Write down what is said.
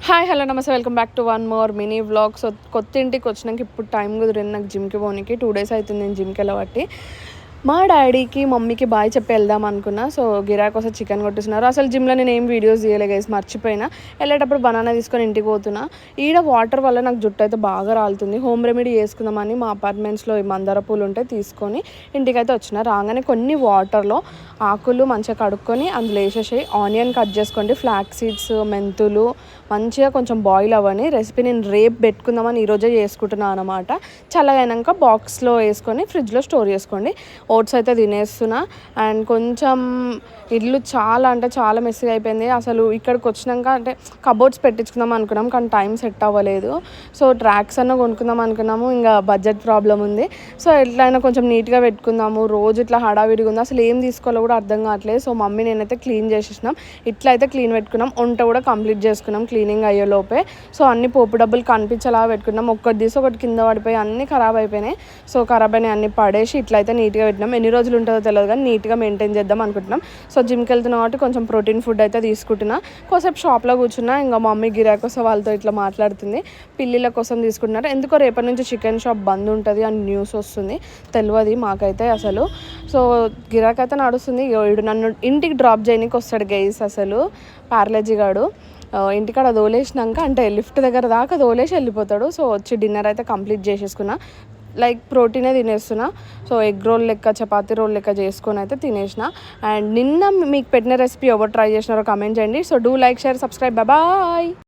Hi hello నమస్తే welcome back to one more mini vlog. So కొత్త ఇంటికి వచ్చినాక ఇప్పుడు టైం కుదిరింది నాకు జిమ్కి పోనీకి. 2 days అవుతుంది నేను జిమ్కి వెళ్ళబట్టి. మా డాడీకి మమ్మీకి బాయ్ చెప్పి వెళ్దాం అనుకున్నా. సో గిరాక్ కోసం చికెన్ కొట్టిస్తున్నారు. అసలు జిమ్లో నేను ఏం వీడియోస్ తీయలే గైస్, మర్చిపోయినా. వెళ్ళేటప్పుడు బనానా తీసుకొని ఇంటికి పోతున్నా. ఈడ వాటర్ వల్ల నాకు జుట్టు అయితే బాగా రాలుతుంది. హోమ్ రెమెడీ చేసుకుందామని మా అపార్ట్మెంట్స్లో ఈ మందార పూలు ఉంటే తీసుకొని ఇంటికైతే వచ్చిన. రాగానే కొన్ని వాటర్లో ఆకులు మంచిగా కడుక్కొని అందులో వేసేసి ఆనియన్ కట్ చేసుకోండి, ఫ్లాక్ సీడ్స్, మెంతులు మంచిగా కొంచెం బాయిల్ అవ్వని. రెసిపీ నేను రేపు పెట్టుకుందామని ఈరోజే చేసుకుంటున్నాను అనమాట. చల్లగైనాక బాక్స్లో వేసుకొని ఫ్రిడ్జ్లో స్టోర్ చేసుకోండి. ఓట్స్ అయితే తినేస్తున్నా. అండ్ కొంచెం ఇల్లు చాలా అంటే చాలా మెస్సీగా అయిపోయింది. అసలు ఇక్కడికి వచ్చినాక అంటే కబోర్డ్స్ పెట్టించుకుందాం అనుకున్నాం కానీ టైం సెట్ అవ్వలేదు. సో ట్రాక్స్ అన్న కొనుక్కుందాం అనుకున్నాము, ఇంకా బడ్జెట్ ప్రాబ్లం ఉంది. సో ఎట్లయినా కొంచెం నీట్గా పెట్టుకుందాము. రోజు ఇట్లా హడావిడిగా ఉంది, అసలు ఏం తీసుకోవాలో కూడా అర్థం కావట్లేదు. సో మమ్మీ నేనైతే క్లీన్ చేసేసినాం. ఇట్లా అయితే క్లీన్ పెట్టుకున్నాం. వంట కూడా కంప్లీట్ చేసుకున్నాం క్లీనింగ్ అయ్యేలోపే. సో అన్ని పోపు డబ్బులు కనిపించేలా పెట్టుకున్నాం. ఒక్కటి తీసి ఒకటి కింద పడిపోయి అన్నీ ఖరాబ్ అయిపోయినాయి. సో ఖరాబ్ అయినాయి అన్ని పడేసి ఇట్లయితే నీట్గా పెట్టినాం. ఎన్ని రోజులు ఉంటుందో తెలియదు కానీ నీట్గా మెయింటైన్ చేద్దాం అనుకుంటున్నాం. సో జిమ్కి వెళ్తున్నా కాబట్టి కొంచెం ప్రోటీన్ ఫుడ్ అయితే తీసుకుంటున్నా. కొంచెంసేపు షాప్లో కూర్చున్నా. ఇంకా మమ్మీ గిరాక్ వస్తే వాళ్ళతో ఇట్లా మాట్లాడుతుంది. పిల్లిల కోసం తీసుకుంటున్నారు. ఎందుకో రేపటి నుంచి చికెన్ షాప్ బంద్ ఉంటుంది అని న్యూస్ వస్తుంది. తెలియదు మాకైతే అసలు. సో గిరాక్ అయితే నడుస్తుంది. వీడు నన్ను ఇంటికి డ్రాప్ చేయడానికి వస్తాడు గైస్. అసలు పార్లేజీ గాడు ఇంటికాడ దోలేసినాక అంటే లిఫ్ట్ దగ్గర దాకా దోలేసి వెళ్ళిపోతాడు. సో వచ్చి డిన్నర్ అయితే కంప్లీట్ చేసేసుకున్నా. లైక్ ప్రోటీనే తినేస్తున్నా. సో ఎగ్ రోల్ లెక్క, చపాతీ రోల్ లెక్క చేసుకొని అయితే తినేసిన. అండ్ నిన్న మీకు పెట్టిన రెసిపీ ఎవరు ట్రై చేసినారో కమెంట్ చేయండి. So do like, share, subscribe. Bye.